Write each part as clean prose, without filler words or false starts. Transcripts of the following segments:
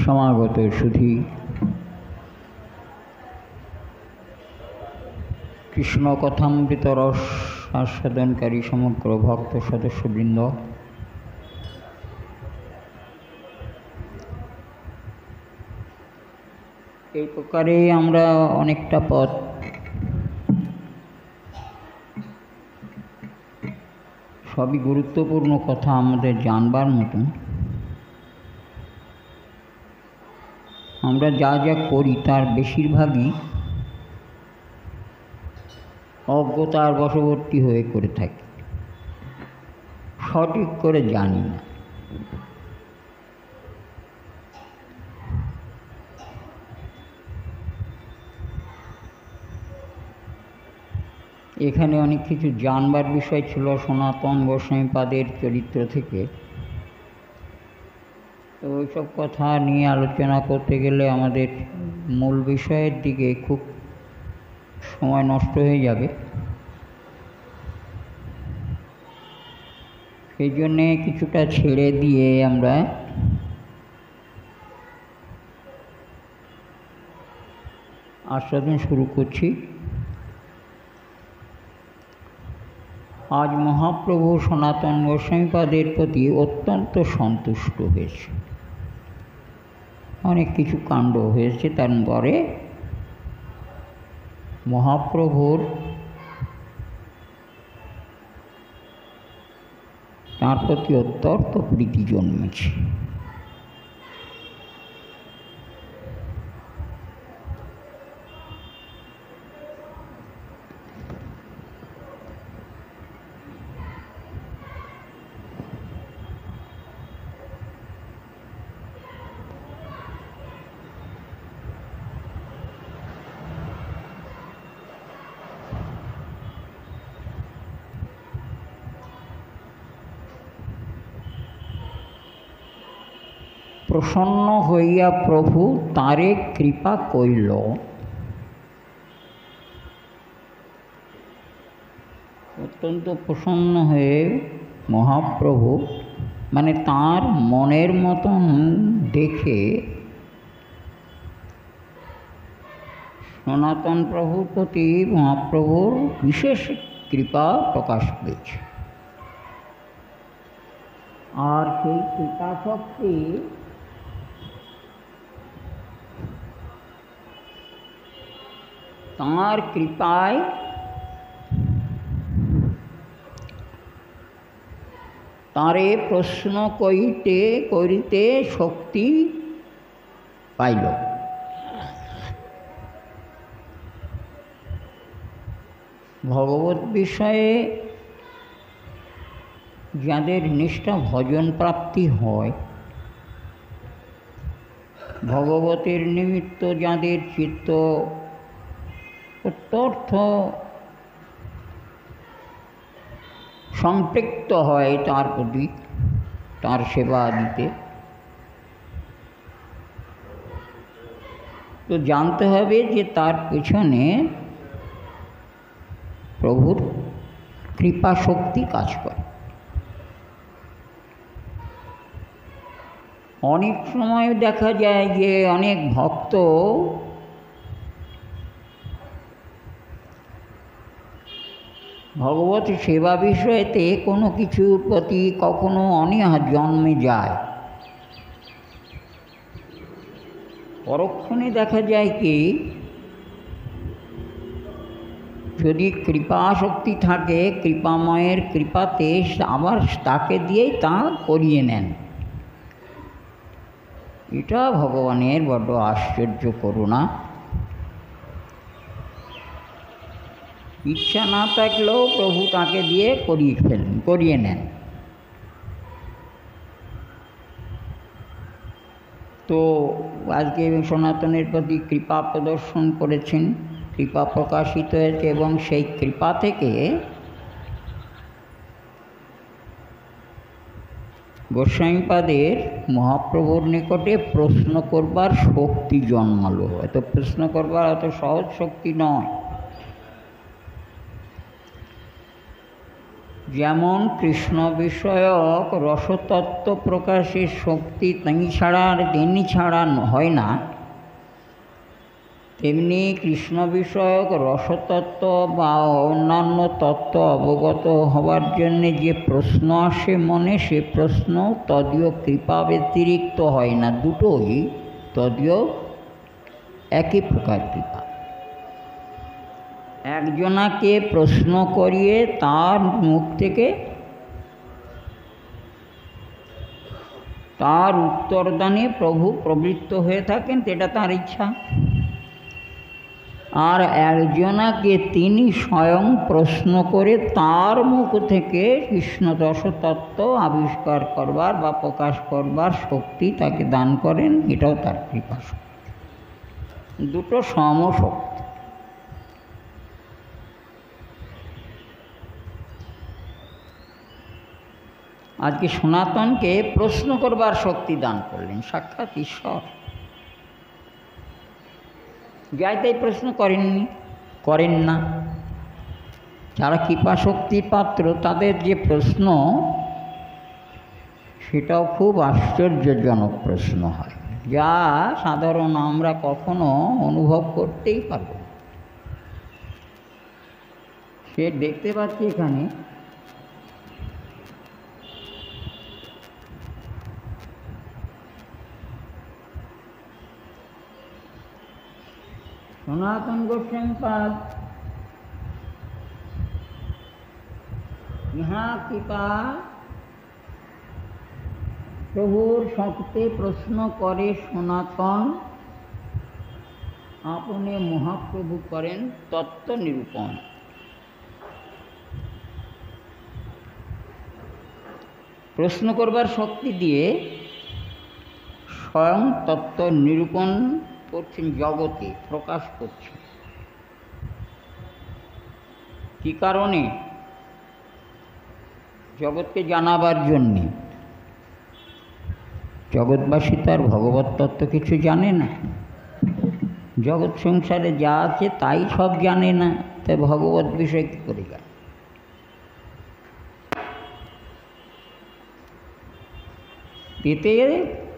সমাগত সুধী কৃষ্ণ কথামৃত রস আস্বাদনকারী সমগ্র ভক্ত সদস্যবৃন্দ, এই প্রকারে আমরা অনেকটা পথ সবই গুরুত্বপূর্ণ কথা আমাদের জানবার মতন। আমরা যা যা করি তার বেশিরভাগই অজ্ঞতার বশবর্তী হয়ে করে থাকি, সঠিক করে জানি না। এখানে অনেক কিছু জানবার বিষয় ছিল সনাতন গোস্বামীপাদের চরিত্র থেকে, তো ওইসব কথা নিয়ে আলোচনা করতে গেলে আমাদের মূল বিষয়ের দিকে খুব সময় নষ্ট হয়ে যাবে। সেই জন্যে কিছুটা ছেড়ে দিয়ে আমরা আস্বাদন শুরু করছি। আজ মহাপ্রভু সনাতন গোস্বামীপাদের প্রতি অত্যন্ত সন্তুষ্ট হয়েছে। অনেক কিছু কাণ্ড হয়েছে, তারপরে মহাপ্রভুর তাঁর প্রতি অত্যন্ত প্রীতি জন্মেছে। প্রসন্ন হইয়া প্রভু তারে কৃপা কইল। অত্যন্ত প্রসন্ন হয়ে মহাপ্রভু মানে তাঁর মনের মতন দেখে সনাতন প্রভুর প্রতি মহাপ্রভুর বিশেষ কৃপা প্রকাশ পেয়েছে। আর সেই কৃপা শক্তি তাঁর কৃপায় তাঁরে প্রশ্ন করিতে শক্তি পাইল। ভগবত বিষয়ে যাদের নিষ্ঠা ভজন প্রাপ্তি হয়, ভগবতের নিমিত্ত যাদের চিত্ত অত্যর্থ সম্পৃক্ত হয় তার প্রতি, তার সেবা দিতে, তো জানতে হবে যে তার পেছনে প্রভুর কৃপা শক্তি কাজ করে। অনেক সময় দেখা যায় যে অনেক ভক্ত ভগবত সেবা বিষয়েতে কোনো কিছুর প্রতি কখনো অনীহা জন্মে যায়। পরক্ষণে দেখা যায় কি, যদি কৃপা শক্তি থাকে, কৃপাময়ের কৃপাতে আবার তাকে দিয়েই তা করিয়ে নেন। এটা ভগবানের বড় আশ্চর্য করুণা। ইচ্ছা না থাকলেও প্রভু তাকে দিয়ে করিয়ে নেন। তো আজকে সনাতনের প্রতি কৃপা প্রদর্শন করেছেন, কৃপা প্রকাশিত হয়েছে, এবং সেই কৃপা থেকে গোস্বামীপাদের মহাপ্রভুর নিকটে প্রশ্ন করবার শক্তি জন্মালো। এত প্রশ্ন করবার এত সহজ শক্তি নয়। যেমন কৃষ্ণ বিষয়ক রসতত্ত্ব প্রকাশের শক্তি তিনি ছাড়া হয় না, তেমনি কৃষ্ণ বিষয়ক রসতত্ত্ব বা অন্যান্য তত্ত্ব অবগত হবার জন্যে যে প্রশ্ন আসে মনে, সে প্রশ্ন তদীয় কৃপা ব্যতিরিক্ত হয় না, দুটোই তদীয় একই প্রকার কৃপা। একজনাকে প্রশ্ন করিয়ে তার মুখ থেকে তার উত্তরদানে প্রভু প্রবৃত্ত হয়ে থাকেন, এটা তার ইচ্ছা। আর একজনাকে তিনি স্বয়ং প্রশ্ন করে তার মুখ থেকে কৃষ্ণ রসতত্ত্ব আবিষ্কার করবার বা প্রকাশ করবার শক্তি তাকে দান করেন, এটাও তার কৃপা শক্তি। দুটো সমশক্তি। আজকে সনাতনকে প্রশ্ন করবার শক্তি দান করলেন সাক্ষাৎ ঈশ্বর। যাই তাই প্রশ্ন করেন না। যারা কৃপা শক্তির পাত্র তাদের যে প্রশ্ন, সেটাও খুব আশ্চর্যজনক প্রশ্ন হয়, যা সাধারণ আমরা কখনো অনুভব করতেই পারব। সে দেখতে পাচ্ছি এখানে সনাতন গোস্বামীপাদ ইহা কৃপা প্রভুর শক্তে প্রশ্ন করে সনাতন, আপনি মহাপ্রভু করেন তত্ত্ব নিরূপণ। প্রশ্ন করবার শক্তি দিয়ে স্বয়ং তত্ত্ব নিরূপণ করছেন, জগতে প্রকাশ করছেন। কি কারণে? জগৎকে জানাবার জন্যে। জগৎবাসী তো আর ভগবত তত্ত্ব কিছু জানে না, জগৎ সংসারে যা আছে তাই সব জানে না, তাই ভগবত বিষয় কী করে জানে? এতে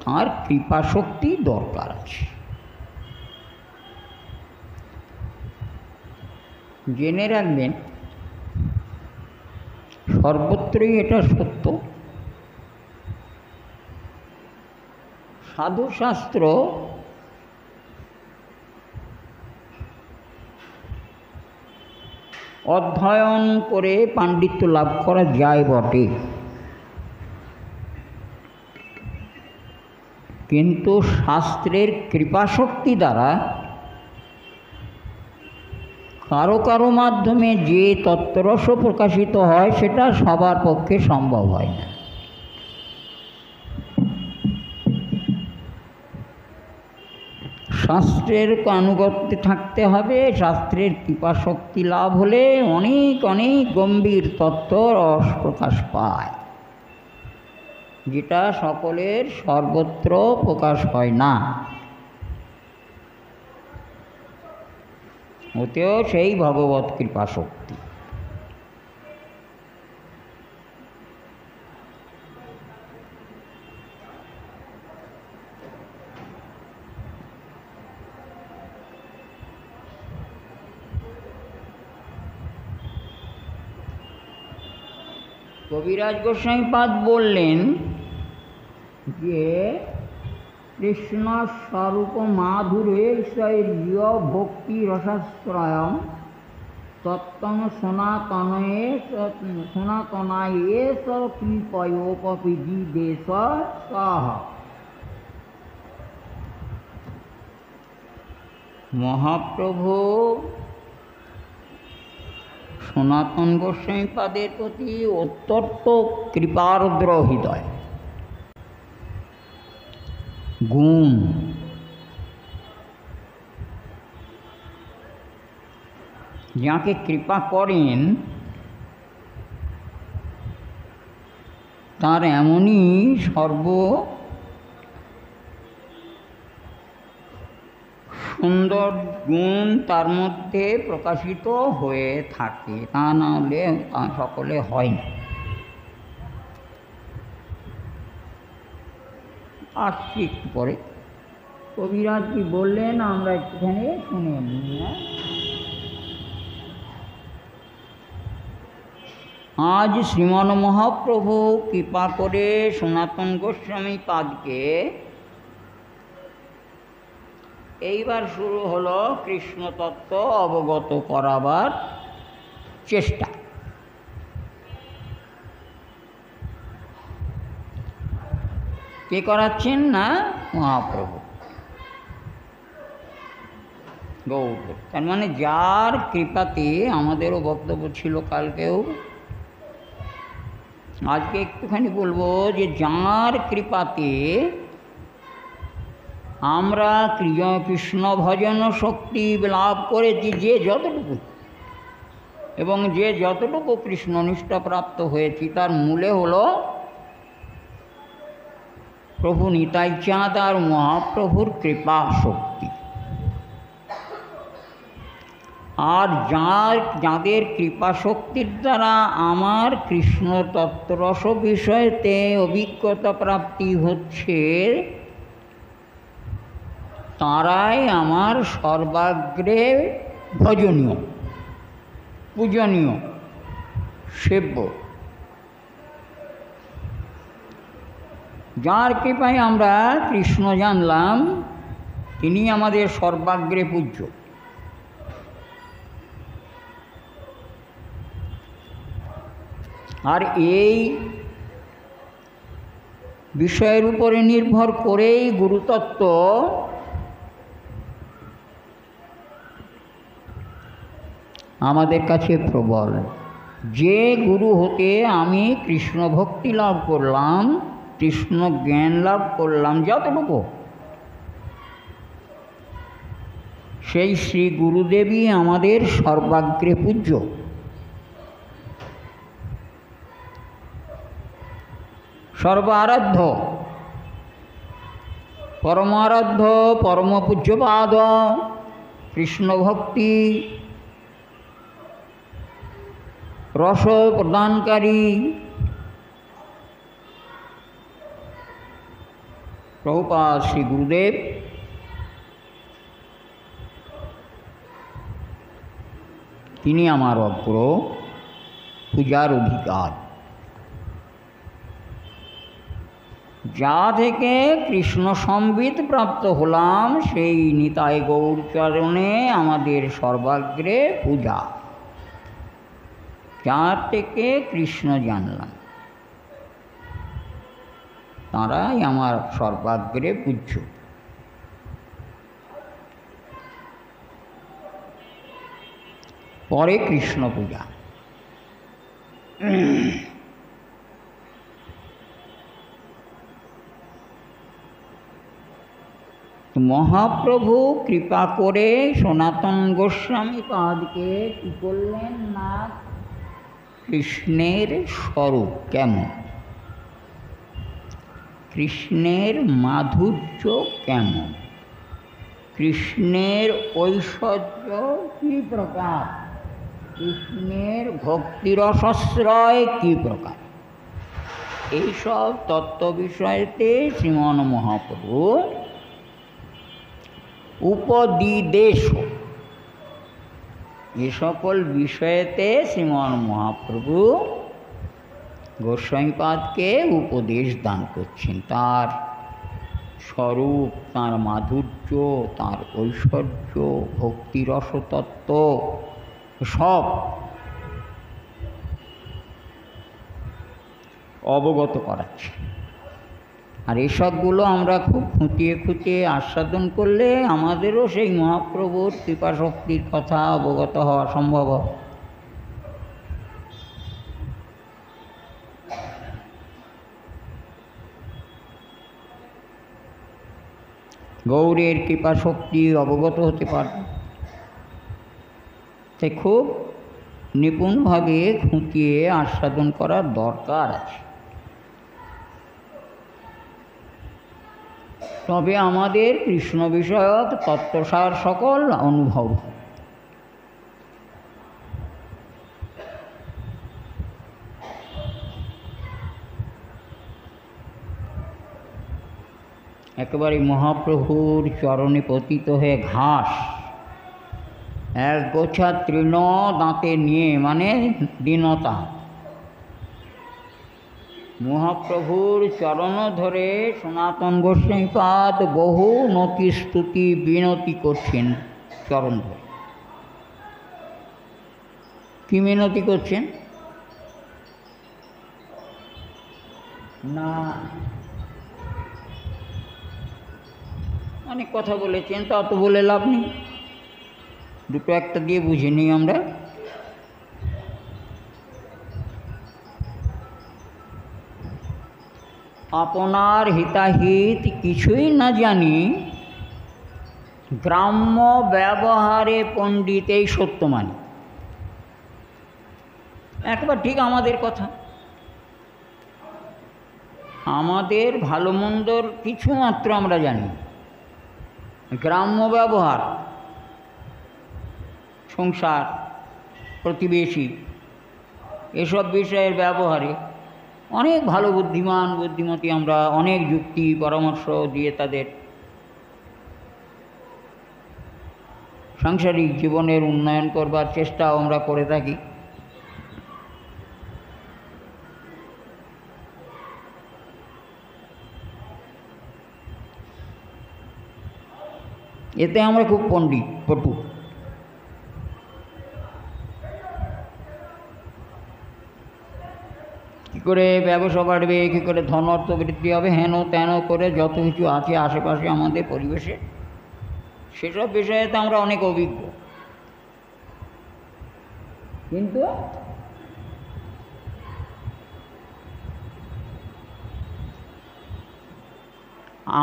তাঁর কৃপা শক্তি দরকার আছে। জেনে রাখবেন, সর্বত্রই এটা সত্য। সাধুশাস্ত্র অধ্যয়ন করে পাণ্ডিত্য লাভ করা যায় বটে, কিন্তু শাস্ত্রের কৃপাশক্তি দ্বারা কারো কারো মাধ্যমে যে তত্ত্বরস প্রকাশিত হয়, সেটা সবার পক্ষে সম্ভব হয় না। শাস্ত্রের আনুগত্যে থাকতে হবে। শাস্ত্রের কৃপাশক্তি লাভ হলে অনেক অনেক গম্ভীর তত্ত্ব রস প্রকাশ পায়, যেটা সকলের সর্বত্র প্রকাশ হয় না। ওতেও সেই ভগবত কৃপা শক্তি। কবিরাজ গোস্বামীপাদ বললেন যে কৃষ্ণ স্বরূপ মাধুরে শৈর্য ভক্তি রসাশ্রয়ম তত্ত্বং সনাতনায়ে কৃপয়োপবিজিদেশ সহ। মহাপ্রভু সনাতন গোস্বামীপাদের প্রতি অত্যন্ত কৃপার্দ্র হৃদয়, গুণ, যাকে কৃপা করেন তার এমনই সর্ব সুন্দর গুণ তার মধ্যে প্রকাশিত হয়ে থাকে, তা না হলে সকলে হয় না। আসছি একটু পরে। কবিরাজ কি বললেন আমরা একটুখানি শুনে নিই। আজ শ্রীমন মহাপ্রভু কৃপা করে সনাতন গোস্বামী পাদকে এইবার শুরু হলো কৃষ্ণতত্ত্ব অবগত করাবার চেষ্টা। কে করাচ্ছেন? না মহাপ্রভু গৌর। তার মানে যার কৃপাতে, আমাদেরও বক্তব্য ছিল কালকেও, আজকে একটুখানি বলবো যে যার কৃপাতে আমরা কৃষ্ণ ভজন শক্তি লাভ করেছি, যে যতটুকু, এবং যে যতটুকু কৃষ্ণনিষ্ঠা প্রাপ্ত হয়েছি, তার মূলে হলো প্রভু নিতাই চাঁদ আর মহাপ্রভুর কৃপা শক্তি। আর যাদের কৃপা শক্তির দ্বারা আমার কৃষ্ণ তত্ত্বরস বিষয়েতে অভিজ্ঞতা প্রাপ্তি হচ্ছে, তারাই আমার সর্বাগ্রে ভজনীয়, পূজনীয়, সেব্য। যার কৃপায় আমরা কৃষ্ণ জানলাম, তিনি আমাদের সর্বাগ্রে পূজ্য। আর এই বিষয়ের উপরে নির্ভর করেই গুরুতত্ত্ব আমাদের কাছে প্রবল। যে গুরু হতে আমি কৃষ্ণ ভক্তি লাভ করলাম, কৃষ্ণ জ্ঞান লাভ করলাম যতটুকু, সেই শ্রী গুরুদেবই আমাদের সর্বাগ্রে পূজ্য। সর্ব আরাধ্য, পরমারাধ্য, পরম পূজ্যপাদ, কৃষ্ণ ভক্তি রস প্রদানকারী প্রভুপাদ শ্রী গুরুদেব তিনি আমার অগ্র পূজার অধিকার। যা থেকে কৃষ্ণ সম্বিত প্রাপ্ত হলাম, সেই নিতাই গৌরচরণে আমাদের সর্বাগ্রে পূজা। যার থেকে কৃষ্ণ জানলাম, তাঁরাই আমার সর্বাগ্রে পূজ্য। পরে কৃষ্ণ পূজা। মহাপ্রভু কৃপা করে সনাতন গোস্বামী পাদকে কী করলেন না, কৃষ্ণের স্বরূপ কেমন, কৃষ্ণের মাধুর্য কেমন, কৃষ্ণের ঐশ্বর্য কী প্রকার, কৃষ্ণের ভক্তিরসাশ্রয় কী প্রকার, এইসব তত্ত্ব বিষয়েতে শ্রীমন মহাপ্রভু উপদিদেশ, এ সকল বিষয়েতে শ্রীমন মহাপ্রভু গোস্বামীপাদকে উপদেশ দান করছেন। তার স্বরূপ, তার মাধুর্য, তার ঐশ্বর্য, ভক্তিরসতত্ত্ব সব অবগত করাচ্ছে। আর এসবগুলো আমরা খুব খুঁটিয়ে খুঁটিয়ে আস্বাদন করলে আমাদেরও সেই মহাপ্রভুর কৃপাশক্তির কথা অবগত হওয়া সম্ভব হবে। গৌরের কৃপাশক্তি অবগত হতে পারবে, তাই খুব নিপুণভাবে খুঁটিয়ে আস্বাদন করার দরকার আছে। তবে আমাদের কৃষ্ণ বিষয়ক তত্ত্বসার সকল অনুভব। একেবারে মহাপ্রভুর চরণে পতিত হয়ে ঘাস এক গোছা তৃণ দাঁতে নিয়ে, মানে দীনতা, মহাপ্রভুর চরণ ধরে সনাতন গোস্বামীপাদ বহু নতি স্তুতি বিনতি করছেন। চরণ ধরে কি মিনতি করছেন? না অনেক কথা বলেছেন, তা তো বলে লাভ নেই, দুটো একটা দিয়ে বুঝে নিই আমরা। আপনার হিতাহিত কিছুই না জানি, গ্রাম্য ব্যবহারে পণ্ডিতেই সত্য মানি। একবার ঠিক আমাদের কথা, আমাদের ভালো মন্দর কিছুমাত্র আমরা জানি। গ্রাম্য ব্যবহার, সংসার, প্রতিবেশী, এসব বিষয়ের ব্যবহারে অনেক ভালো বুদ্ধিমতী আমরা অনেক যুক্তি পরামর্শ দিয়ে তাদের সাংসারিক জীবনের উন্নয়ন করবার চেষ্টাও আমরা করে থাকি। এতে আমরা খুব পটু। কী করে ব্যবসা বাড়বে, কী করে ধন অর্থ বৃদ্ধি হবে, হেন তেন করে যত কিছু আছে আশেপাশে আমাদের পরিবেশে, সেসব বিষয়েতে আমরা অনেক অভিজ্ঞ। কিন্তু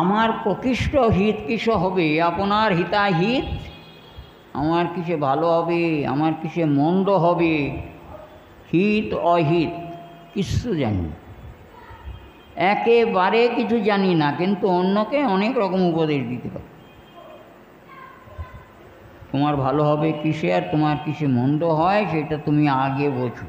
আমার প্রকৃষ্ট হিত কিসে হবে, আপনার হিতাহিত, আমার কিসে ভালো হবে, আমার কিসে মন্দ হবে, হিত অহিত কিছু জানি না, একেবারে কিছু জানি না, কিন্তু অন্যকে অনেক রকম উপদেশ দিতে পারি। তোমার ভালো হবে কিসে আর তোমার কিসে মন্দ হয় সেটা তুমি আগে বোঝো।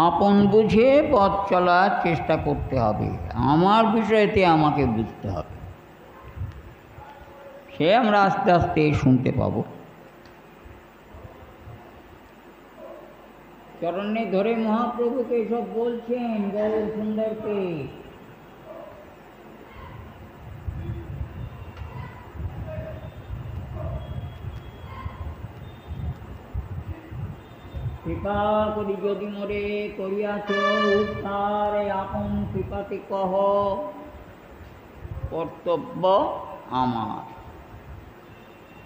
আপন বুঝে পথ চলার চেষ্টা করতে হবে, আমার বিষয়তে আমাকে বুঝতে হবে, সে আমরা আস্তে আস্তে শুনতে পাব। চরণে ধরে মহাপ্রভুকে সব বলছেন, গৌর সুন্দরকে। কৃপা করি যদি মোরে করিয়াছ উদ্ধার, আপন কৃপাতে কহ কর্তব্য আমার।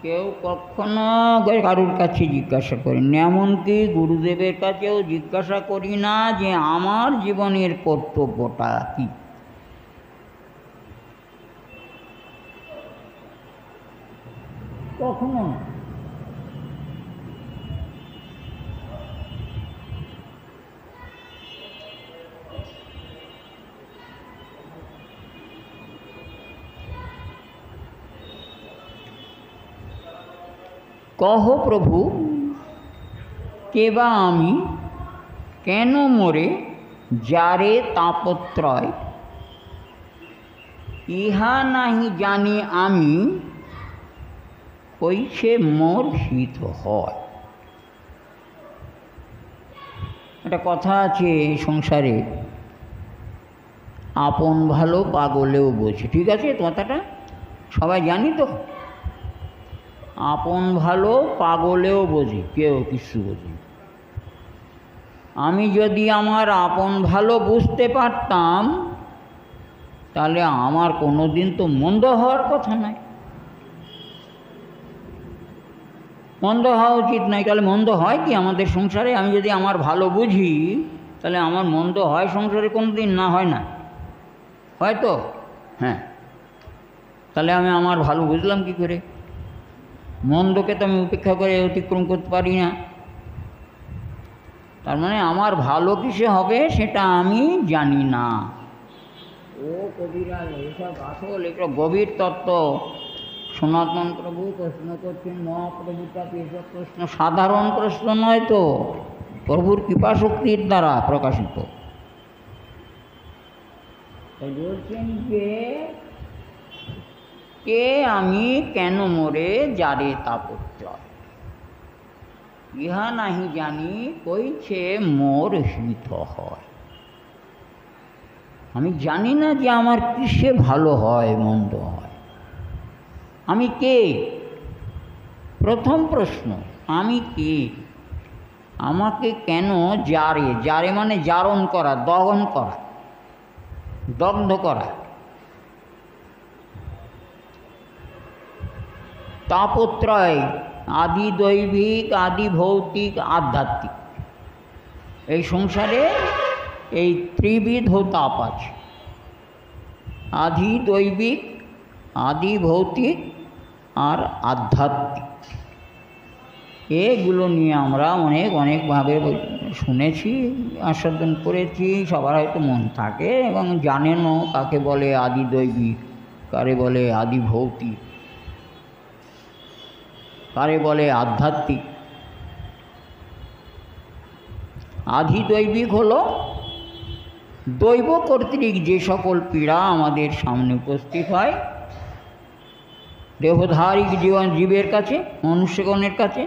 কেউ কখনো কারুর কাছে জিজ্ঞাসা করেনি, এমনকি গুরুদেবের কাছেও জিজ্ঞাসা করি না যে আমার জীবনের কর্তব্যটা কী। কখনো না। কহ প্রভু কেবা আমি, কেন মোরে যারে তাপত্রয়, ইহা নাহি জানি আমি, কইছে মোর হিত হয়। একটা কথা আছে সংসারে, আপন ভালো পাগলেও বোঝে। ঠিক আছে কথাটা সবাই জানি তো, আপন ভালো পাগলেও বোঝে, কেউ কিছু বোঝে। আমি যদি আমার আপন ভালো বুঝতে পারতাম তাহলে আমার কোনো দিন তো মন্দ হওয়ার কথা নয়, মন্দ হওয়া উচিত নয়। তাহলে মন্দ হয় কি আমাদের সংসারে? আমি যদি আমার ভালো বুঝি তাহলে আমার মন্দ হয় সংসারে কোনো দিন? না হয় না, হয়তো হ্যাঁ। তাহলে আমি আমার ভালো বুঝলাম কি করে? মন্দকে তো আমি উপেক্ষা করে অতিক্রম করতে পারি না। তার মানে আমার ভালো কিসে হবে সেটা আমি জানি না। ও কবিরা এসব আসল, এটা গভীর তত্ত্ব। সনাতন প্রভু প্রশ্ন করছেন, মহাপ্রভুর কাছে এসব প্রশ্ন সাধারণ প্রশ্ন নয় তো, প্রভুর কৃপাশক্তির দ্বারা প্রকাশিত। বলছেন যে কে আমি কেন মোরে যারে তাপত্রয়, ইহা নাহি জানি কইছে মোর হিত হয়। আমি জানি না যে আমার কিসে ভালো হয় মন্দ হয়। আমি কে? প্রথম প্রশ্ন, আমি কে? আমাকে কেন জারে, জারে মানে জারণ করা, দহন করা, দগ্ধ করা, তাপত্রয় আদি দৈবিক, আদি ভৌতিক, আধ্যাত্মিক। এই সংসারে এই ত্রিবিধ তাপ আছে, আদি দৈবিক, আদি ভৌতিক আর আধ্যাত্মিক। এগুলো নিয়ে আমরা অনেকভাবে শুনেছি, আস্বাদন করেছি, সবার হয়তো মন থাকে এবং জানেনও কাকে বলে আদি দৈবিক, কারে বলে আদি ভৌতিক, কারে বলে আধ্যাত্মিক। আদি দৈবিক হলো দৈব কর্তৃক যে সকল পীড়া আমাদের সামনে উপস্থিত হয় দেহধারী জীবের কাছে, মনুষ্যগণের কাছে।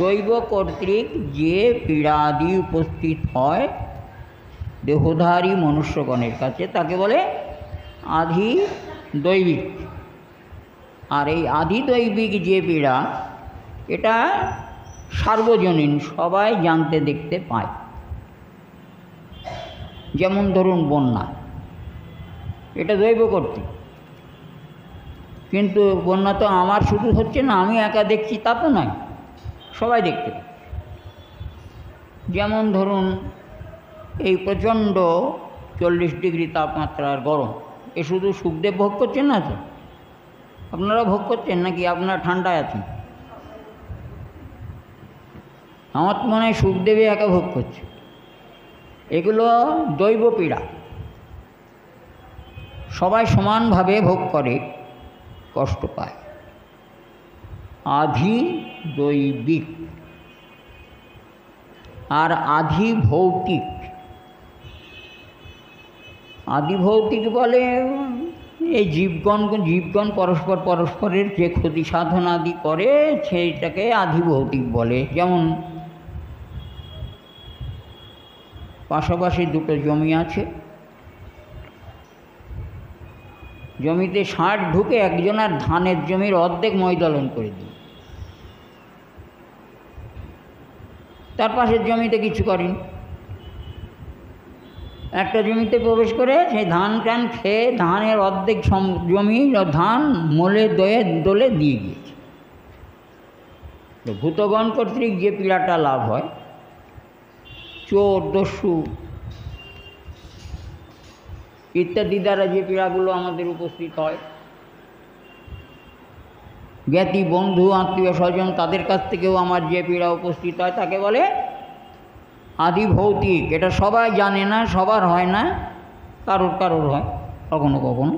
দৈব কর্তৃক যে পীড়া আদি উপস্থিত হয় দেহধারী মনুষ্যগণের কাছে তাকে বলে আদি দৈবিক। আর এই আদি দৈবিক যে পীড়া, এটা সার্বজনীন, সবাই জানতে দেখতে পায়। যেমন ধরুন বন্যা, এটা দৈব কর্তৃক, কিন্তু বন্যা তো আমার শুধু হচ্ছে না, আমি একা দেখছি তা তো নয়, সবাই দেখতে পায়। যেমন ধরুন এই প্রচণ্ড 40 ডিগ্রি তাপমাত্রার গরম, এ শুধু সুখদেব ভোগ করছেন না তো? আপনারা ভোগ করছেন নাকি আপনারা ঠান্ডায় আছেন? আমার তো মনে হয় সুখদেবই একা ভোগ করছে। এগুলো দৈব পীড়া, সবাই সমানভাবে ভোগ করে, কষ্ট পায়। আধি দৈবিক আর আধি ভৌতিক। আদি ভৌতিক বলে এই জীবগণ পরস্পরের যে ক্ষতি সাধন আদি করে সেইটাকে আদি ভৌতিক বলে। যেমন পাশাপাশি দুটো জমি আছে, জমিতে ষাঁড় ঢুকে একজনের ধানের জমির অর্ধেক ময়দলন করে দিই, তার পাশের জমিতে কিছু করেন। একটা জমিতে প্রবেশ করে সেই ধান টান খেয়ে ধানের অর্ধেক জমি ধান মোলে দোলে দিয়ে গিয়েছে। ভূতগণ কর্তৃক যে পীড়াটা লাভ হয়, চোর দস্যু ইত্যাদি দ্বারা যে পীড়াগুলো আমাদের উপস্থিত হয়, জ্ঞাতি বন্ধু আত্মীয় স্বজন তাদের কাছ থেকেও আমার যে পীড়া উপস্থিত হয় তাকে বলে আদি ভৌতিক। এটা সবাই জানে না, সবার হয় না, কারোর হয় কখনো কখনো,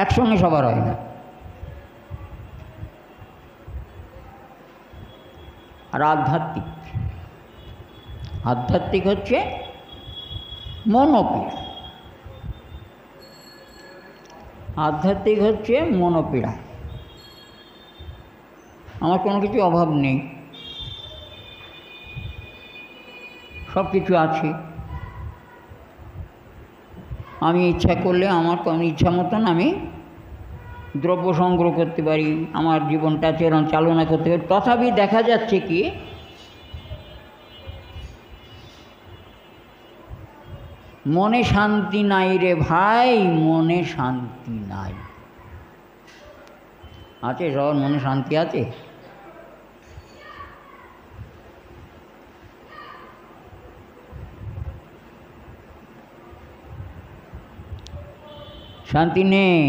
একসঙ্গে সবার হয় না। আর আধ্যাত্মিক হচ্ছে মনোপীড়া। আধ্যাত্মিক হচ্ছে মনোপীড়া। আমার কোনো কিছু অভাব নেই, সব কিছু আছে, আমি ইচ্ছা করলে আমার ইচ্ছা মতন আমি দ্রব্য সংগ্রহ করতে পারি, আমার জীবনটা চালনা করতে পারি। তথাপি দেখা যাচ্ছে কি মনে শান্তি নাই রে ভাই, মনে শান্তি নাই। আছে সবার মনে শান্তি আছে? শান্তি নেই।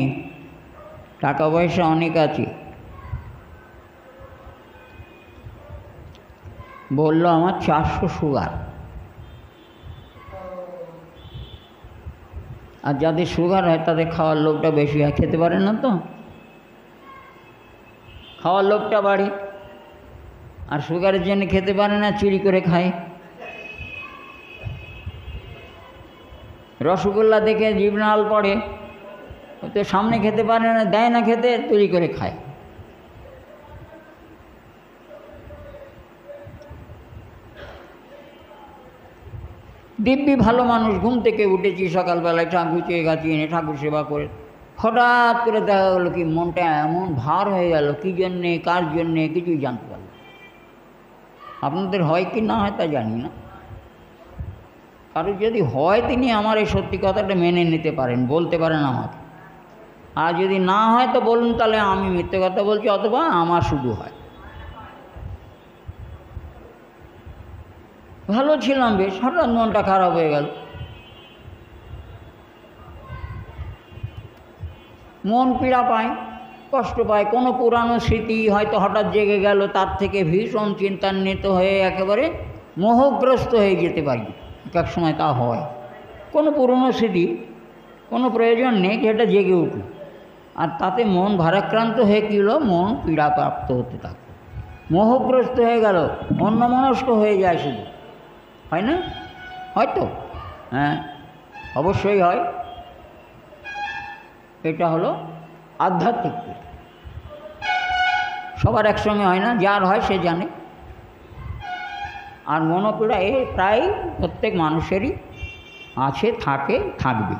টাকা পয়সা অনেক আছে, বললো আমার 400 সুগার। আর যাদের সুগার হয় তাদের খাওয়ার লোভটা বেশি হয়, খেতে পারে না তো, খাওয়ার লোভটা বাড়ে। আর সুগারের জন্য খেতে পারে না, চুরি করে খায়। রসগোল্লা দেখে জিভ নাল পড়ে, তো সামনে খেতে পারে না, দেয় না খেতে, চুরি করে খায়। দিব্যি ভালো মানুষ, ঘুম থেকে উঠেছি সকালবেলায়, গুছিয়ে গাছিয়ে এনে ঠাকুর সেবা করে, হঠাৎ করে দেখা গেলো কি মনটা এমন ভার হয়ে গেল, কী জন্যে কার জন্যে কিছুই জানতে পারল। আপনাদের হয় কি না হয় তা জানি না, কারণ যদি হয় তিনি আমার এই সত্যি কথাটা মেনে নিতে পারেন, বলতে পারেন আমাকে। আর যদি না হয় তো বলুন, তাহলে আমি মিথ্যে কথা বলছি, অথবা আমার শুধু হয়। ভালো ছিলাম বেশ, হঠাৎ মনটা খারাপ হয়ে গেল। মন পীড়া পায়, কষ্ট পায়, কোনো পুরানো স্মৃতি হয়তো হঠাৎ জেগে গেল, তার থেকে ভীষণ চিন্তান্বিত হয়ে একেবারে মোহগ্রস্ত হয়ে যেতে পারি। এক সময় তা হয়, কোনো পুরনো স্মৃতি, কোনো প্রয়োজন নেই, যেটা জেগে উঠল, আর তাতে মন ভারাক্রান্ত হয়ে কী হলো, মন পীড়াপ্রাপ্ত হতে থাকে, মোহগ্রস্ত হয়ে গেল, অন্যমনস্ক হয়ে যায় শুধু। হয় না? হয়তো, হ্যাঁ অবশ্যই হয়। এটা হলো আধ্যাত্মিক পীড়া। সবার একসঙ্গে হয় না, যার হয় সে জানে। আর মনোপীড়া এ প্রায় প্রত্যেক মানুষেরই আছে, থাকে, থাকবে।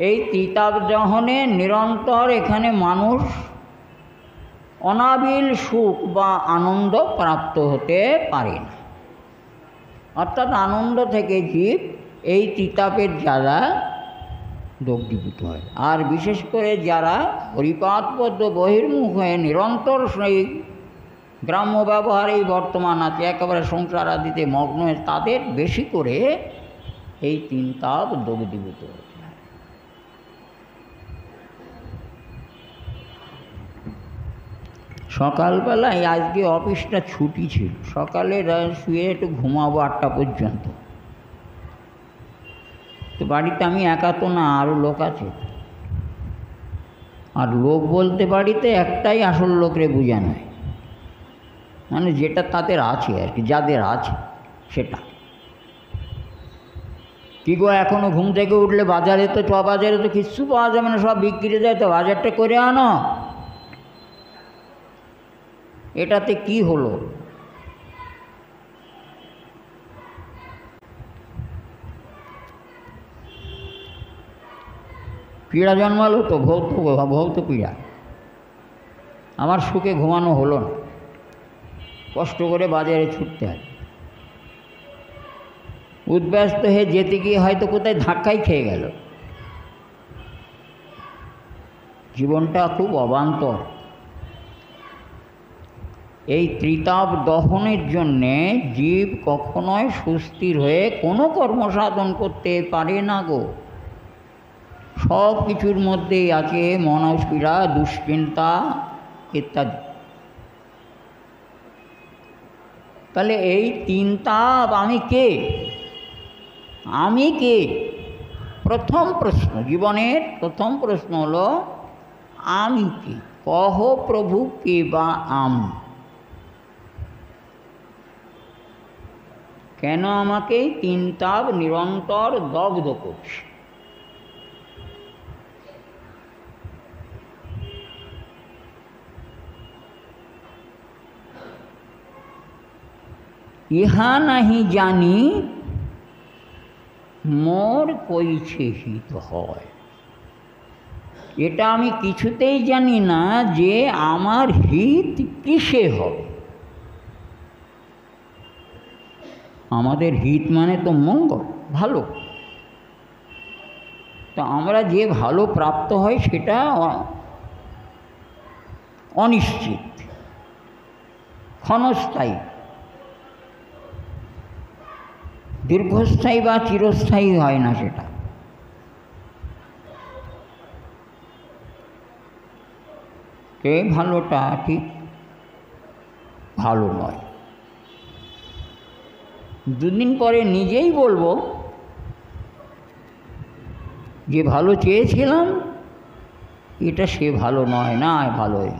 এই তিতাব দহনে নিরন্তর এখানে মানুষ অনাবিল সুখ বা আনন্দ প্রাপ্ত হতে পারে না। অর্থাৎ আনন্দ থেকে জীব এই তিতাপের জ্বালা দগ্ধীভূত হয়। আর বিশেষ করে যারা হরিপাদপদ্ম বহির্মুখ হয়ে নিরন্তর সেই গ্রাম্য ব্যবহারেই বর্তমান আছে, একেবারে সংসার আদিতে মগ্ন হয়ে, তাদের বেশি করে এই তিন তাপ দগ্ধীভূত হয়। সকালবেলায় আজকে অফিসটা ছুটি ছিল, সকালে শুয়ে একটু ঘুমাবো 8টা পর্যন্ত। তো বাড়িতে আমি একা তো না, আরও লোক আছে। আর লোক বলতে বাড়িতে একটাই আসল লোকরে বোঝানো হয়, মানে যেটা তাদের আছে আর কি, যাদের আছে সেটা। কী গো, এখনও ঘুম থেকে উঠলে বাজারে তো বাজারে তো কিচ্ছু পাওয়া যাবে না, সব বিক্রি যায়, তো বাজারটা করে আনো। এটাতে কি হলো? পীড়া জন্মালো তো, ভৌত পীড়া। আমার সুখে ঘুমানো হলো না, কষ্ট করে বাজারে ছুটতে হয়। উদ্ব্যস্ত হয়ে যেতে গিয়ে হয়তো কোথায় ধাক্কাই খেয়ে গেল। জীবনটা খুব অবান্তর। এই ত্রিতাপ দহনের জন্যে জীব কখনোই সুস্থির হয়ে কোনো কর্মসাধন করতে পারে না গো। সব কিছুর মধ্যেই আছে মনস্পীড়া, দুশ্চিন্তা ইত্যাদি। তাহলে এই তিন তাপ আমি কে? আমি কে? প্রথম প্রশ্ন, জীবনের প্রথম প্রশ্ন হলো আমি কে? কহ প্রভু কে বা আমি? কেন আমাকে তিন তাপ নিরন্তর দগ্ধ করছে? ইহা নাহি জানি মোর কইছে হিত হয়। এটা আমি কিছুতেই জানি না যে আমার হিত কিসে হবে। আমাদের হিত মানে তো মঙ্গল, ভালো। তো আমরা যে ভালো প্রাপ্ত হয় সেটা অনিশ্চিত, ক্ষণস্থায়ী, দীর্ঘস্থায়ী বা চিরস্থায়ী হয় না সেটা। কে ভালোটা ঠিক ভালো নয়। দুদিন পরে নিজেই বলবো যে ভালো চেয়েছিলাম এটা সে ভালো নয়, না ভালোই।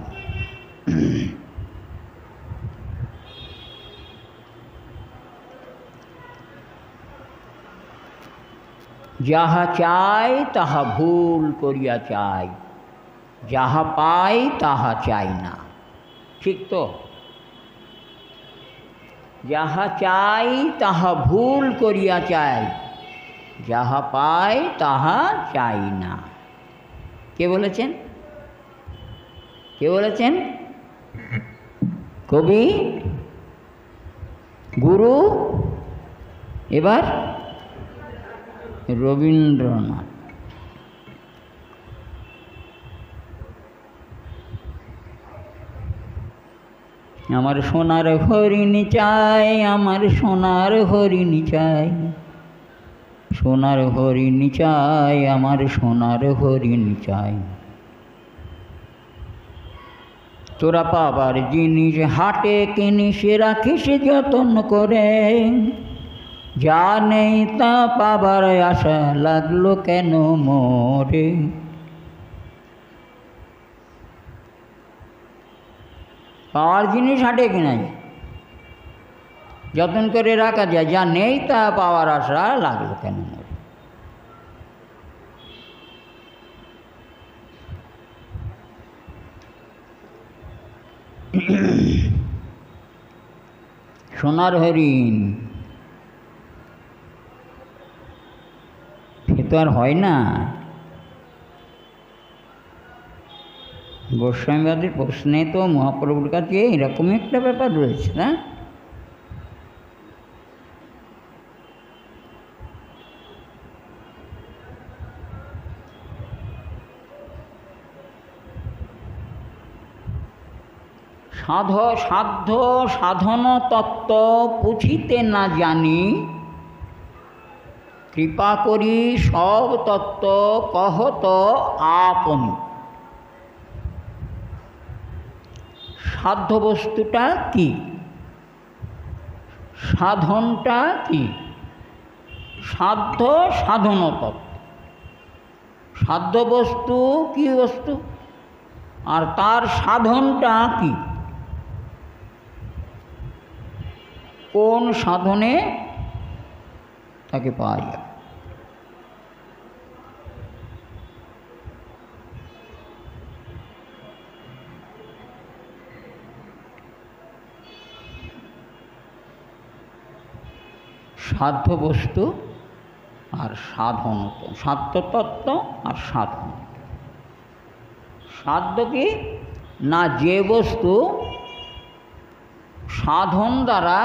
যাহা চাই তাহা ভুল করিয়া চাই, যাহা পাই তাহা চাই না। ঠিক তো? যাহা চাই তাহা ভুল করিয়া চাই, যাহা পাই তাহা চাই না। কে বলেছেন? কে বলেছেন? কবি, গুরু, এবার রবীন্দ্রনাথ। আমার সোনার হরিণ চাই, আমার সোনার হরিণ চাই, সোনার হরিণ চাই, আমার সোনার হরিণ চাই। তোরা পাবার জিনিস হাটে কিনিস, রাখিস যতন করে, যা নেই তা পাবার আশা লাগলো কেন মোরে। পাওয়ার জিনিস হাটে কিনাই, যতন করে রাখা যায়, যা নেই তা পাওয়ার আশা লাগলো কেন মোরে। সোনার হরিণ সে তো আর হয় না। গোস্বামীবাদের প্রশ্নে তো মহাপ্রভুর কাছে এরকমই একটা ব্যাপার রয়েছে না। সাধ্য সাধন তত্ত্ব পুছিতে না জানি, কৃপা করি সব তত্ত্ব কহত আপনি। সাধ্য বস্তুটা কি, সাধনটা কি? সাধ্য সাধন তত্ত্ব। সাধ্য বস্তু কি বস্তু, আর তার সাধনটা কি? কোন সাধনে তাকে পাওয়া যায়? সাধ্য বস্তু আর সাধন, সাধ্য তত্ত্ব আর সাধন। সাধ্য কি না, যে বস্তু সাধন দ্বারা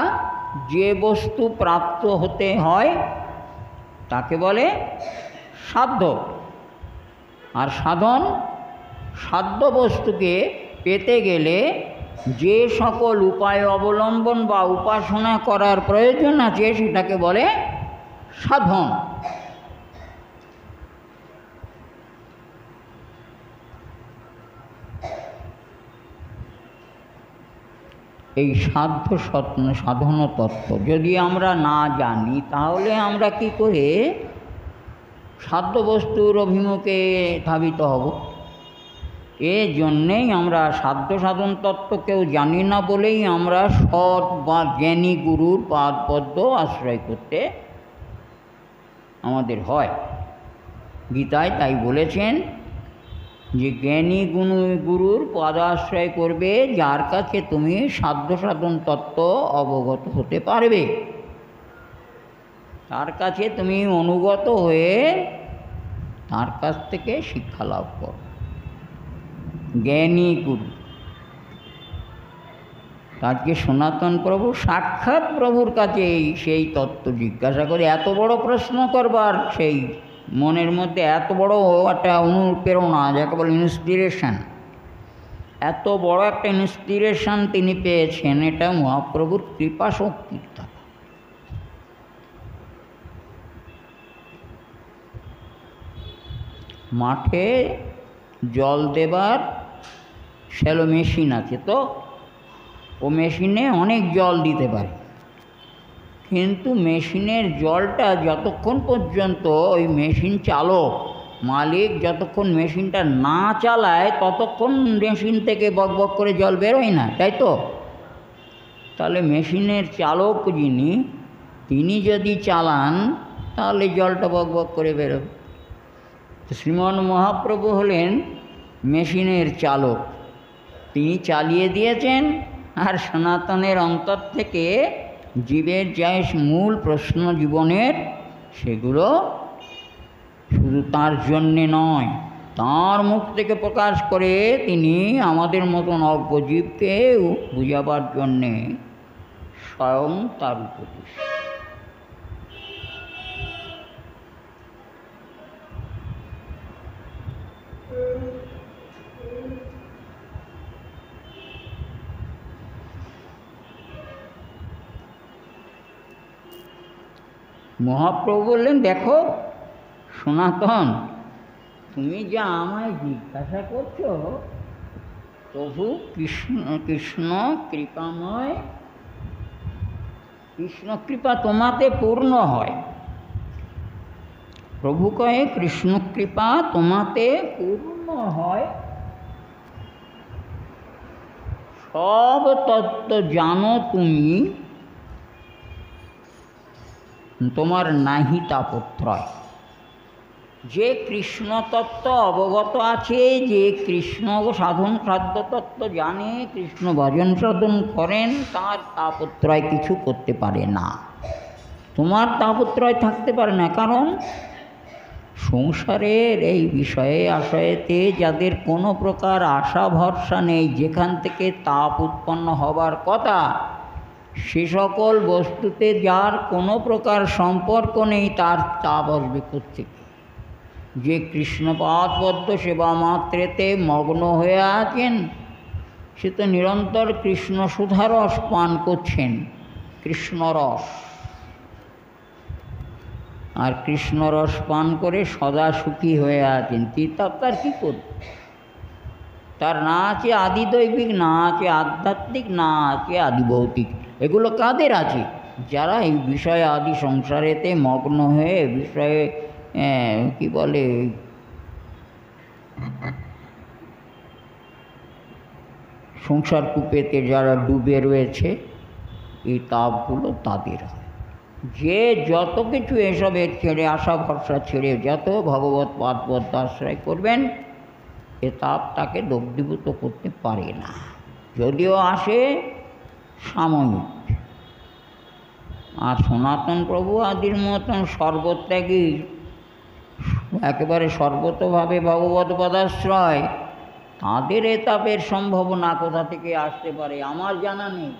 যে বস্তু প্রাপ্ত হতে হয় তাকে বলে সাধ্য। আর সাধন, সাধ্য বস্তুকে পেতে গেলে যে সকল উপায় অবলম্বন বা উপাসনা করার প্রয়োজন আছে সেটাকে বলে সাধন। এই সাধ্য সাধন তত্ত্ব যদি আমরা না জানি তাহলে আমরা কি করে সাধ্য বস্তুর অভিমুখে ধাবিত হব? এর জন্যেই আমরা সাধ্য সাধন তত্ত্ব কেউ জানি না বলেই আমরা সৎ বা জ্ঞানী গুরুর পাদপদ্ম আশ্রয় করতে আমাদের হয়। গীতায় তাই বলেছেন যে জ্ঞানী গুরুর পদাশ্রয় করবে যার কাছে তুমি সাধ্য সাধন তত্ত্ব অবগত হতে পারবে, তার কাছে তুমি অনুগত হয়ে তার কাছ থেকে শিক্ষা লাভ করো। জ্ঞানী গুরু, আজকে সনাতন প্রভু সাক্ষাৎ প্রভুর কাছে সেই তত্ত্ব জিজ্ঞাসা করে এত বড় প্রশ্ন করবার সেই মনের মধ্যে এত বড় একটা অনুপ্রেরণা, যাকে বলে ইন্সপিরেশন, এত বড় একটা ইন্সপিরেশন তিনি পেয়েছেন, এটা মহাপ্রভুর কৃপা শক্তির দ্বারা। মাঠে জল দেবার শ্যালো মেশিন আছে, তো ও মেশিনে অনেক জল দিতে পারে, কিন্তু মেশিনের জলটা যতক্ষণ পর্যন্ত ওই মেশিন চালক মালিক যতক্ষণ মেশিনটা না চালায় ততক্ষণ মেশিন থেকে বক বক করে জল বেরোয় না, তাই তো? তাহলে মেশিনের চালক যিনি, তিনি যদি চালান তাহলে জলটা বক বক করে বেরোবে। শ্রীমন মহাপ্রভু হলেন মেশিনের চালক, তিনি চালিয়ে দিয়েছেন, আর সনাতনের অন্তর থেকে জীবের যে মূল প্রশ্ন জীবনের, সেগুলো শুধু তার জন্যে নয়, তার মুখ থেকে প্রকাশ করে তিনি আমাদের মতন অজ্ঞজীবকে বুঝাবার জন্যে স্বয়ং তার উপদেশ। মহাপ্রভু বললেন, দেখো সনাতন, তুমি যা আমায় জিজ্ঞাসা করছো, প্রভু কৃষ্ণ কৃপাময়, কৃষ্ণ কৃপা তোমাতে পূর্ণ হয়। প্রভু কয়ে কৃষ্ণ কৃপা তোমাতে পূর্ণ হয়, সব তত্ত্ব জানো তুমি, তোমার নাহি তাপত্রয়। যে কৃষ্ণ তত্ত্ব অবগত আছে, যে কৃষ্ণ সাধন সাধ্য তত্ত্ব জানে, কৃষ্ণ ভজন সাধন করেন, তার তাপত্রয় কিছু করতে পারে না। তোমার তাপত্রয় থাকতে পারে না, কারণ সংসারের এই বিষয়ে আশয়েতে যাদের কোনো প্রকার আশা ভরসা নেই, যেখান থেকে তাপ উৎপন্ন হবার কথা, সে সকল বস্তুতে যার কোনো প্রকার সম্পর্ক নেই, তার তাপ আসবে কোত্থেকে? যে কৃষ্ণপাদবদ্ধ সেবা মাত্রেতে মগ্ন হয়ে আছেন, সে তো নিরন্তর কৃষ্ণ সুধারস পান করছেন, কৃষ্ণরস। আর কৃষ্ণরস পান করে সদা সুখী হয়ে আছেন। তার কী করবে? তার না আছে আদি দৈবিক, না আছে আধ্যাত্মিক, না আছে আদি ভৌতিক। এগুলো কাদের আছে? যারা এই বিষয়ে আদি সংসারেতে মগ্ন হয়ে বিষয়ে কি বলে সংসার কূপেতে যারা ডুবে রয়েছে, এই তাপগুলো তাদের হয়। যে যত কিছু এসবের ছেড়ে, আশা ভরসা ছেড়ে যত ভগবৎ পাদবদ্ধ আশ্রয় করবেন, এ তাপ তাকে দগ্ধীভূত করতে পারে না, যদিও আসে সাময়িক। আর সনাতন প্রভু আদির মতন সর্বত্যাগী, একেবারে সর্বতভাবে ভগবৎ পদাশ্রয়, তাদের এ তাপের সম্ভাবনা কোথা থেকে আসতে পারে আমার জানা নেই।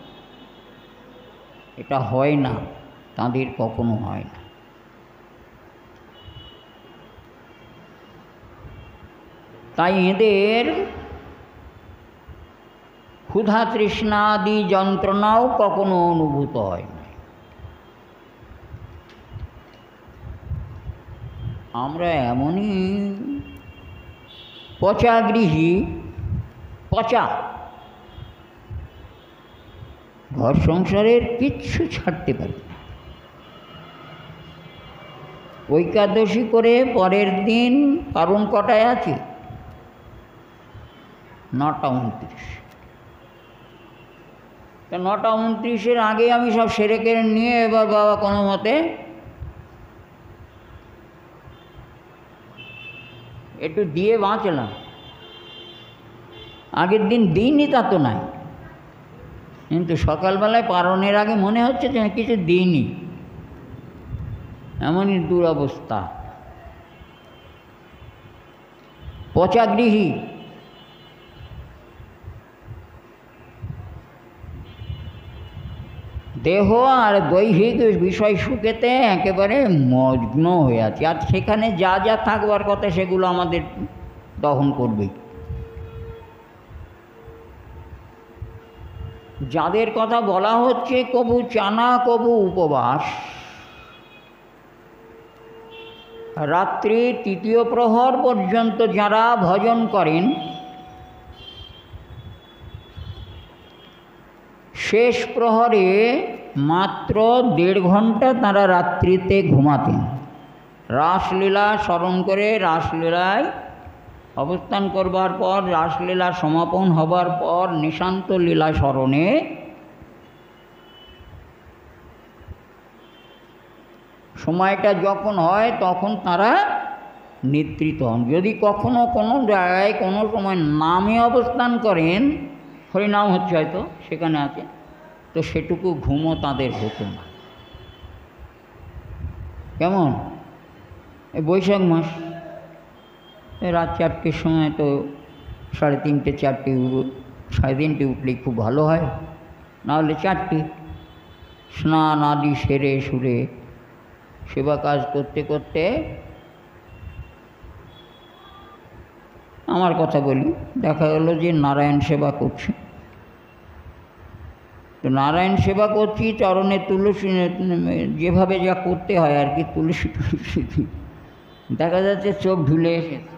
এটা হয় না, তাদের কখনো হয় না। তাই এদের ক্ষুধা তৃষ্ণাদি যন্ত্রণাও কখনো অনুভূত হয় না। আমরা এমনই পচাগৃহী, পচা, ঘর সংসারের কিচ্ছু ছাড়তে পারি না। ঐকাদশী করে পরের দিন কারণ কটায় আছে? 9:29। 9:29-এর আগে আমি সব সেরে কেড়ে নিয়ে এবার বাবা কোনো মতে একটু দিয়ে বাঁচলাম। আগের দিন দিইনি তা তো নাই, কিন্তু সকালবেলায় পারণের আগে মনে হচ্ছে যে কিছু দিইনি, এমনই দুরবস্থা। পচাগৃহী, দেহ আর দৈহিক বিষয় সুখেতে একেবারে মগ্ন হয়ে আছে। আর সেখানে যা যা থাকবার কথা সেগুলো আমাদের দহন করবেই। যাদের কথা বলা হচ্ছে কবু চানা কবু উপবাস, রাত্রি 3য় প্রহর পর্যন্ত যারা ভজন করেন, শেষ প্রহরে মাত্র 1.5 ঘন্টা তারা রাত্রিতে ঘুমাতেন। রাসলীলা স্মরণ করে রাসলীলায় অবস্থান করবার পর, রাসলীলা সমাপন হবার পর নিশান্ত লীলা স্মরণে সময়টা যখন হয় তখন তারা নিদ্রিত হন। যদি কখনো কোনো জায়গায় কোনো সময় নামে অবস্থান করেন, হরিনাম হচ্ছে হয়তো সেখানে আছে, তো সেটুকু ঘুমও তাদের হতো না। কেমন এই বৈশাখ মাস রাত 4টের সময় তো 3:30 4টে, 3:30 উঠলেই খুব ভালো হয়, নাহলে 4টে স্নান আদি সেরে সুরে সেবা কাজ করতে করতে, আমার কথা বলি, দেখা গেলো যে নারায়ণ সেবা করছি, তো নারায়ণ সেবা করছি, চরণে তুলসী যেভাবে যা করতে হয় আর কি, তুলসী তুলসী দেখা যাচ্ছে চোখ ঢুলে এসেছে,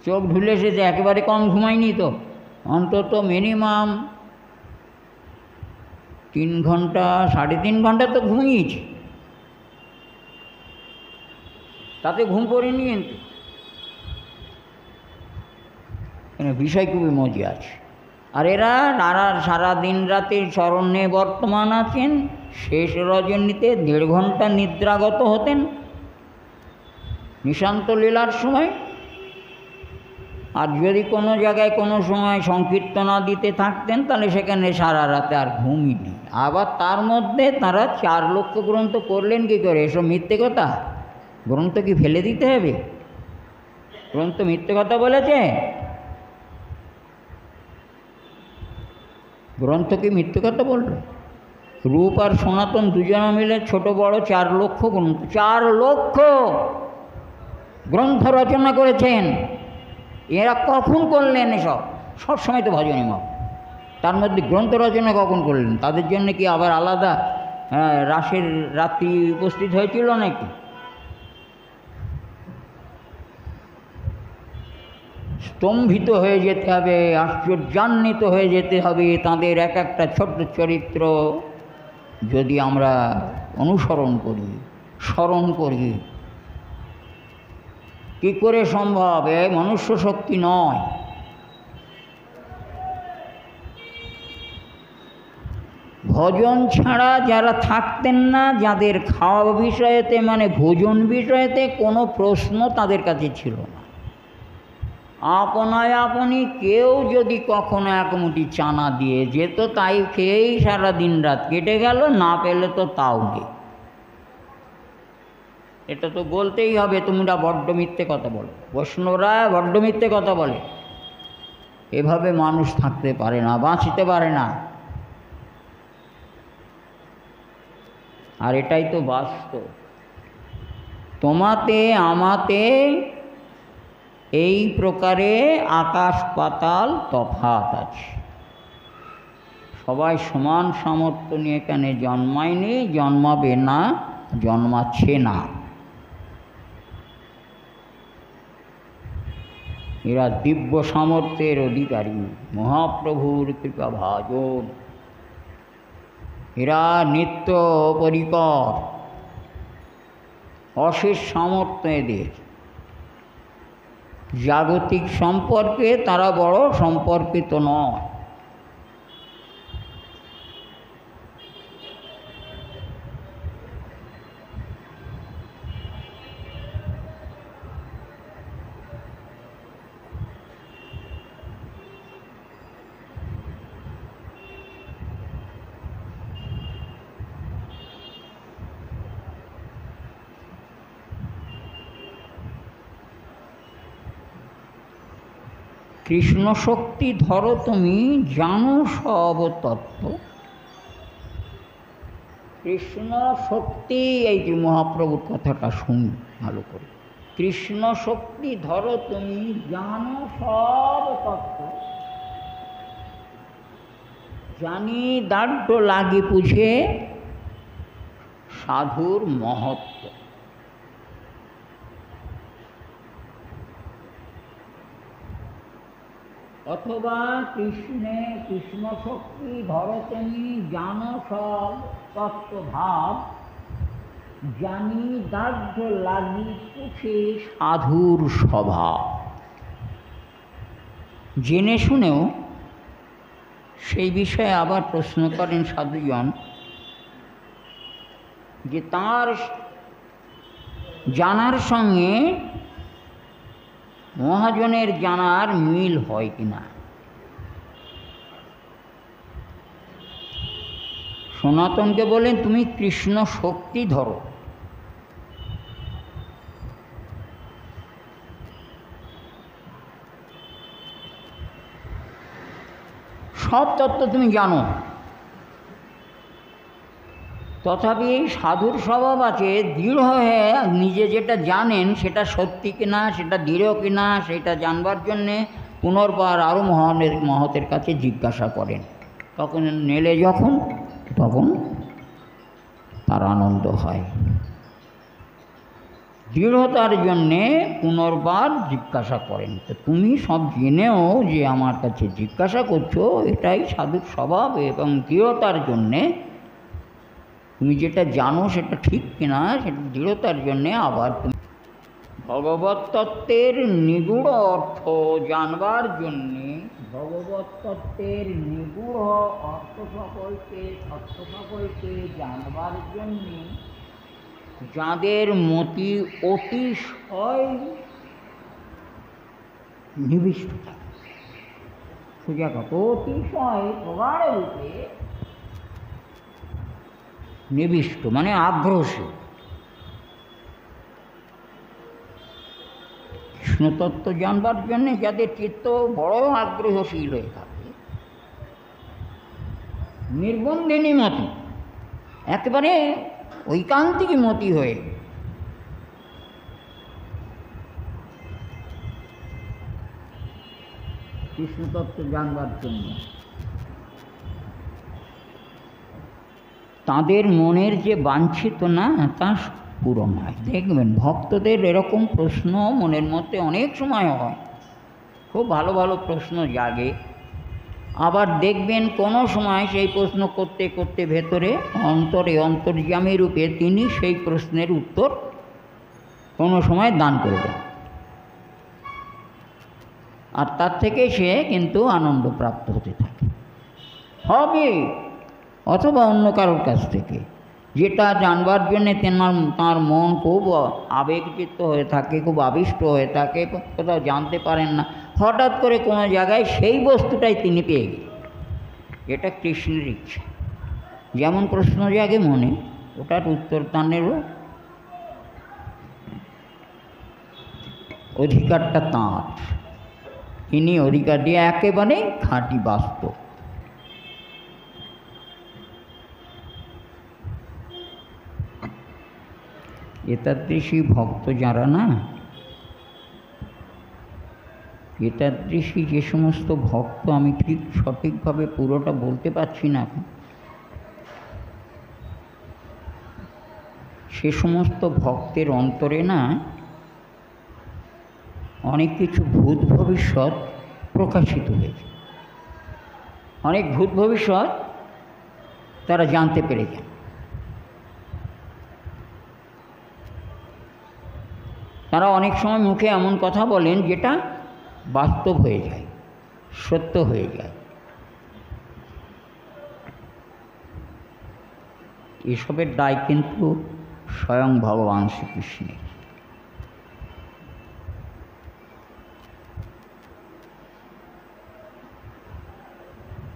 চোখ ঢুলে এসেছে, একেবারে কম ঘুমায়নি তো, অন্তত মিনিমাম 3 ঘন্টা 3.5 ঘন্টা তো ঘুমিয়েছি, তাতে ঘুম পড়েনি। কিন্তু বিষয় খুবই মজা আছে। আর এরা সারা দিন রাতের চরণে বর্তমান আছেন, শেষ রজনীতে 1.5 ঘন্টা নিদ্রাগত হতেন নিশান্ত লীলার সময়। আর যদি কোনো জায়গায় কোনো সময় সংকীর্তনা দিতে থাকতেন, তাহলে সেখানে সারা রাতে আর ঘুমই নেই। আবার তার মধ্যে তারা 4 লক্ষ গ্রন্থ করলেন কী করে? এসব মিথ্যে কথা। গ্রন্থ কি ফেলে দিতে হবে? গ্রন্থ মিথ্যে কথা বলেছে? গ্রন্থ কি মিথ্যে কথা বলল? রূপ আর সনাতন দুজনে মিলে ছোট বড় 4 লক্ষ গ্রন্থ, 4 লক্ষ গ্রন্থ রচনা করেছেন। এরা কখন করলেন এসব? সবসময় তো ভজনী মত, তার মধ্যে গ্রন্থ রচনা কখন করলেন? তাদের জন্য কি আবার আলাদা রাসের রাত্রি উপস্থিত হয়েছিল নাকি? স্তম্ভিত হয়ে যেতে হবে, আশ্চর্যান্বিত হয়ে যেতে হবে তাদের এক একটা ছোট্ট চরিত্র যদি আমরা অনুসরণ করি, স্মরণ করি। কী করে সম্ভব? এ মনুষ্য শক্তি নয়। ভজন ছাড়া যারা থাকতেন না, যাদের খাওয়া বিষয়েতে মানে ভোজন বিষয়েতে কোনো প্রশ্ন তাদের কাছে ছিল না। আপনায় আপনি কেউ যদি কখনো 1 মুঠি চানা দিয়ে যেত, তাই খেয়েই সারা দিন রাত কেটে গেল, না পেলে তো তাও নেই। এটা তো বলতেই হবে, তোমরা বড্ড মিথ্যে কথা বলো, বৈষ্ণবরা বড্ড মিথ্যে কথা বলে। এভাবে মানুষ থাকতে পারে না, বাঁচতে পারে না। আর এটাই তো বাস্তব। তোমাতে আমাতে এই প্রকারে আকাশ পাতাল তফাৎ আছে। সবাই সমান সামর্থ্য নিয়ে এখানে জন্মায়নি, জন্মাবে না, জন্মাচ্ছে না। এরা দিব্য সামর্থ্যের অধিকারী, মহাপ্রভুর কৃপা ভাজন। এরা নিত্য পরিকর, অশেষ সামর্থ্য এদের। জাগতিক সম্পর্কে তারা বড় সম্পর্কিত নয়। কৃষ্ণ শক্তি ধরো তুমি, জানো সব তত্ত্ব। কৃষ্ণ শক্তি, এই যে মহাপ্রভুর কথাটা শুনি ভালো করে। কৃষ্ণ শক্তি ধরো তুমি, জানো সব তত্ত্ব। জানি দাঢ়্য লাগি পুছে সাধুর মহত্ব। অথবা কৃষ্ণ শক্তি ধরো তুমি, জানো সব তত্ত্বভাব। জানি দাঢ়্য লাগি পুছে সাধুর স্বভাব। জেনে শুনেও সেই বিষয়ে আবার প্রশ্ন করেন সাধুজন, যে তার জানার সঙ্গে মহাজনের জানার মিল হয় কিনা। সনাতনকে বলেন তুমি কৃষ্ণ শক্তি ধরো, সব তত্ত্ব তুমি জানো, তথাপি এই সাধুর স্বভাব আছে দৃঢ় হয়ে নিজে যেটা জানেন সেটা সত্যি কিনা, সেটা দৃঢ় কিনা, সেটা জানবার জন্যে পুনর্বার আরও মহতের কাছে জিজ্ঞাসা করেন। তখন নেলে যখন তখন তার আনন্দ হয়। দৃঢ়তার জন্যে পুনর্বার জিজ্ঞাসা করেন। তো তুমি সব জেনেও যে আমার কাছে জিজ্ঞাসা করছো, এটাই সাধুর স্বভাব। এবং দৃঢ়তার জন্যে তুমি যেটা জানো সেটা ঠিক কিনা সেটা দৃঢ়তার জন্যে আবার তুমি ভগবত তত্ত্বের নিগূঢ় অর্থ জানবার জন্যে, ভগবত তত্ত্বের নিগূঢ় অর্থ সকলকে তত্ত্ব সকলকে জানবার জন্যে যাদের মতি অতিশয় নিবিষ্ট থাকে, সোজা কথা অতিশয় প্রগাঢ় রূপে নিবিষ্ট মানে আগ্রহশীল, কৃষ্ণতত্ত্ব জানবার জন্যে যাদের চিত্ত বড় আগ্রহশীল হয়ে থাকে, নির্বন্ধিনী মতি, একেবারে ঐকান্তিক মতি হয়ে কৃষ্ণতত্ত্ব জানবার জন্য, তাদের মনের যে বাঞ্ছিত না তা পূরণ হয়। দেখবেন ভক্তদের এরকম প্রশ্ন মনের মধ্যে অনেক সময় হয়, খুব ভালো ভালো প্রশ্ন জাগে। আবার দেখবেন কোনো সময় সেই প্রশ্ন করতে করতে ভেতরে অন্তরে অন্তর্যামী রূপে তিনি সেই প্রশ্নের উত্তর কোনো সময় দান করে দেন, আর তার থেকে সে কিন্তু আনন্দ প্রাপ্ত হতে থাকে হবে, অথবা অন্য কারোর কাছ থেকে যেটা জানবার জন্যে তার মন খুব আবেগচিত্ত হয়ে থাকে, খুব আবিষ্ট হয়ে থাকে, কোথাও জানতে পারেন না, হঠাৎ করে কোনো জায়গায় সেই বস্তুটাই তিনি পেয়ে গেলেন। এটা কৃষ্ণের ইচ্ছা। যেমন প্রশ্ন জাগে মনে, ওটার উত্তর দানেরও অধিকারটা তাঁর, তিনি অধিকার দিয়ে একেবারে খাঁটি বাস্তব। এতাদৃশী ভক্ত যারা না, এতাদৃশী যে সমস্ত ভক্ত, আমি ঠিক সঠিকভাবে পুরোটা বলতে পারছি না, সে সমস্ত ভক্তের অন্তরে না অনেক কিছু ভূত ভবিষ্যৎ প্রকাশিত হয়েছে, অনেক ভূত ভবিষ্যৎ তারা জানতে পেরেছেন। তারা অনেক সময় মুখে এমন কথা বলেন যেটা বাস্তব হয়ে যায়, সত্য হয়ে যায়। এসবের দায় কিন্তু স্বয়ং ভগবান শ্রীকৃষ্ণের।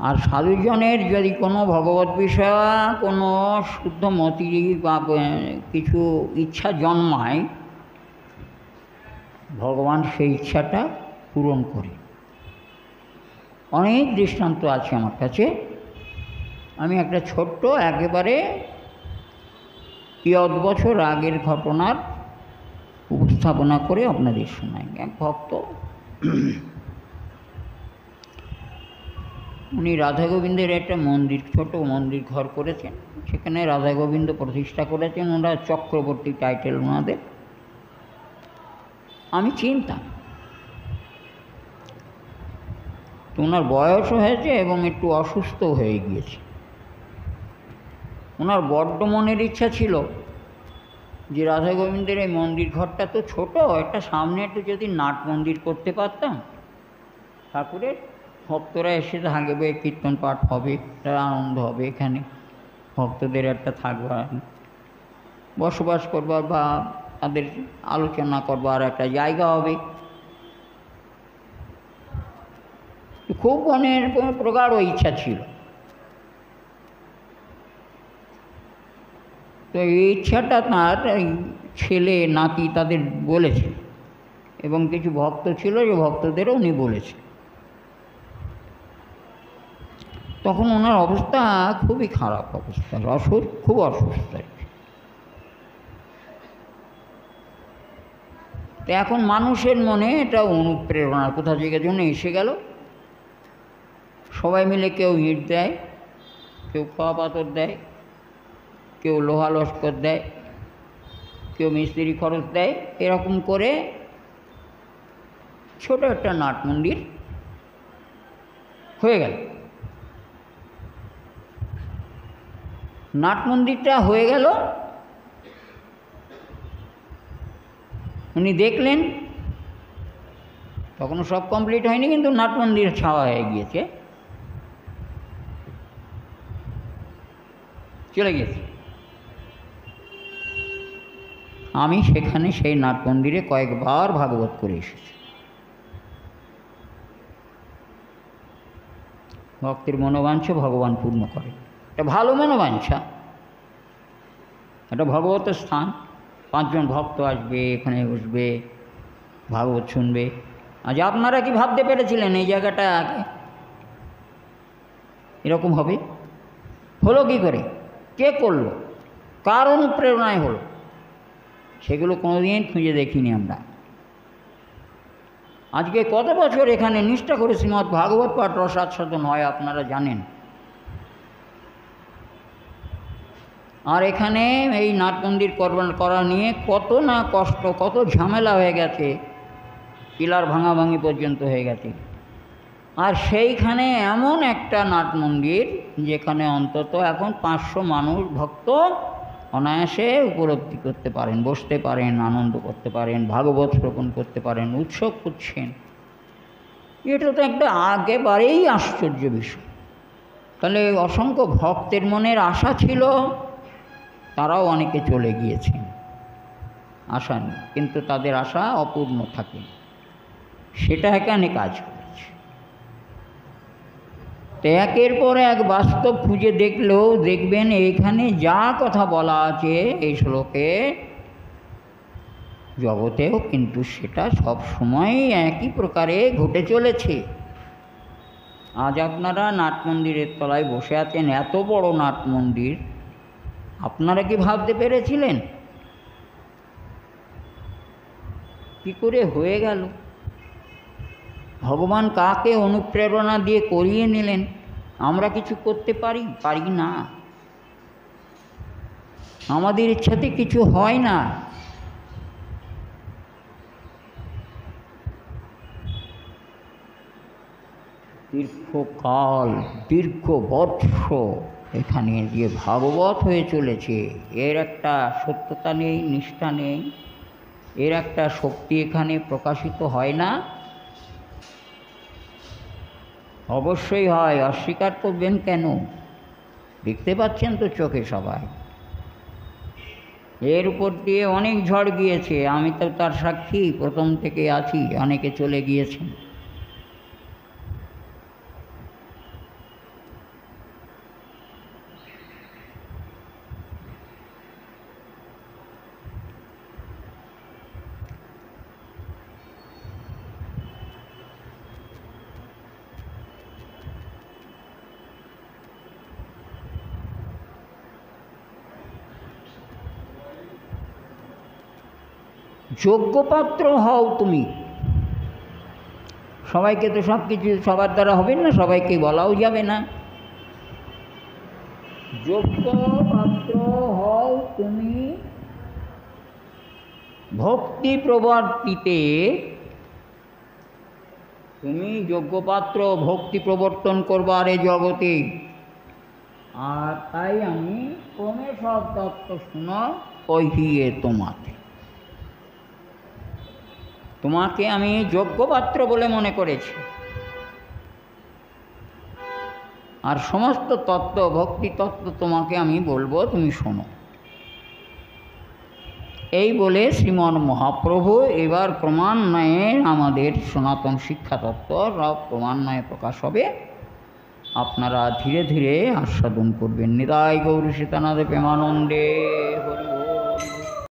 আর সাধুজনের যদি কোনো ভগবত বিষয় কোনো শুদ্ধ মতি বা কিছু ইচ্ছা জন্মায়, ভগবান সেই ইচ্ছাটা পূরণ করে। অনেক দৃষ্টান্ত আছে আমার কাছে, আমি একটা ছোট্ট একেবারে কিয়ৎ বছর আগের ঘটনার উপস্থাপনা করে আপনাদের শোনাই। এক ভক্ত, উনি রাধা গোবিন্দের একটা মন্দির, ছোট মন্দির ঘর করেছেন, সেখানে রাধা গোবিন্দ প্রতিষ্ঠা করেছেন। ওনারা চক্রবর্তী টাইটেল ওনাদের। আমি চিনতাম, তো ওনার বয়সও হয়েছে এবং একটু অসুস্থ হয়ে গিয়েছে। ওনার বড্ড মনের ইচ্ছা ছিল যে রাধা গোবিন্দের এই মন্দির ঘরটা তো ছোট, একটা সামনে একটু যদি নাট মন্দির করতে পারতাম, ঠাকুরের ভক্তরা এসে থাকবে, কীর্তন পাঠ হবে, একটা আনন্দ হবে, এখানে ভক্তদের একটা থাকবে। বসবাস করবার বা তাদের আলোচনা করবার একটা জায়গা হবে। খুব মনের প্রগাঢ় ইচ্ছা ছিল। তো এই ইচ্ছাটা তার ছেলে নাতি তাদের বলেছে, এবং কিছু ভক্ত ছিল যে ভক্তদেরও উনি বলেছে। তখন ওনার অবস্থা খুবই খারাপ অবস্থা, খুব অসুস্থ। তো এখন মানুষের মনে এটা অনুপ্রেরণা কোথা থেকে জন্য এসে গেল। সবাই মিলে কেউ ইট দেয়, কেউ খাওয়া পাথর দেয়, কেউ লোহা লস্কর দেয়, কেউ মিস্ত্রি খরচ দেয়। এরকম করে ছোট একটা নাট মন্দির হয়ে গেল। নাট মন্দিরটা হয়ে গেল, উনি দেখলেন তখনও সব কমপ্লিট হয়নি, কিন্তু নাট মন্দির ছাওয়া হয়ে গিয়েছে, চলে গেছে। আমি সেখানে সেই নাট মন্দিরে কয়েকবার ভাগবত করে এসেছি। ভক্তের মনোবাঞ্ছা ভগবান পূর্ণ করে। এটা ভালো মনোবাঞ্ছা, এটা ভগবতের স্থান। 5 জন ভক্ত আসবে, এখানে বসবে, ভাগবত শুনবে। আজ আপনারা কি ভাবতে পেরেছিলেন এই জায়গাটা আগে এরকম হবে? হলো কি করে? কে করলো? কার অনুপ্রেরণায় হলো? সেগুলো কোনোদিন খুঁজে দেখিনি আমরা। আজকে কত বছর এখানে নিষ্ঠা করে শ্রীমদ্ ভাগবত পাঠ রসাস্বাদন হয় আপনারা জানেন। আর এখানে এই নাট মন্দির করা নিয়ে কত না কষ্ট, কত ঝামেলা হয়ে গেছে, পিলার ভাঙাভাঙি পর্যন্ত হয়ে গেছে। আর সেইখানে এমন একটা নাট মন্দির যেখানে অন্তত এখন 500 মানুষ ভক্ত অনায়াসে উপলব্ধি করতে পারেন, বসতে পারেন, আনন্দ করতে পারেন, ভাগবত শ্রবণ করতে পারেন, উৎসব করছেন। এটা তো একটা একেবারেই আশ্চর্য বিষয়। তাহলে অসংখ্য ভক্তের মনের আশা ছিল, তারাও অনেকে চলে গিয়েছেন আশা নেই, কিন্তু তাদের আশা অপূর্ণ থাকে, সেটা এখানে কাজ করেছে। তো একের পর এক বাস্তব খুঁজে দেখলেও দেখবেন এখানে যা কথা বলা আছে এই শ্লোকে, জগতেও কিন্তু সেটা সব সময় একই প্রকারে ঘটে চলেছে। আজ আপনারা নাট মন্দিরের তলায় বসে আছেন, এত বড় নাট মন্দির, আপনারা কি ভাবতে পেরেছিলেন কি করে হয়ে গেল? ভগবান কাকে অনুপ্রেরণা দিয়ে করিয়ে নিলেন? আমরা কিছু করতে পারি না, আমাদের ইচ্ছাতে কিছু হয় না। দীর্ঘকাল, দীর্ঘ বর্ষ এখানে যে ভাগবত হয়ে চলেছে, এর একটা সত্যতা নেই, নিষ্ঠা নেই, এর একটা শক্তি এখানে প্রকাশিত হয় না? অবশ্যই হয়, অস্বীকার করবেন কেন? দেখতে পাচ্ছেন তো চোখে সবাই। এর উপর দিয়ে অনেক ঝড় গিয়েছে, আমি তো তার সাক্ষী, প্রথম থেকে আছি, অনেকে চলে গিয়েছেন। যোগ্য পাত্র হও তুমি। সবাইকে তো সব কিছু সবার দ্বারা হবে না, সবাইকে বলাও যাবে না। যোগ্য পাত্র হও তুমি ভক্তি প্রবর্তিতে। তুমি যোগ্য পাত্র ভক্তি প্রবর্তন করবার এ জগতে। আর তাই আমি ক্রমে সব তত্ত্ব শুনো কহিয়ে তোমাকে আমি যোগ্য পাত্র বলে মনে করেছি। আর সমস্ত তত্ত্ব, ভক্তি তত্ত্ব তোমাকে আমি বলবো, তুমি শোনো। এই বলে শ্রীমন মহাপ্রভু এবার ক্রমান্বয়ে আমাদের সনাতন শিক্ষাতত্ত্ব ক্রমান্বয়ে প্রকাশ হবে, আপনারা ধীরে ধীরে আস্বাদন করবেন। নিতাই গৌর সীতানাথ প্রেমানন্দে হরি।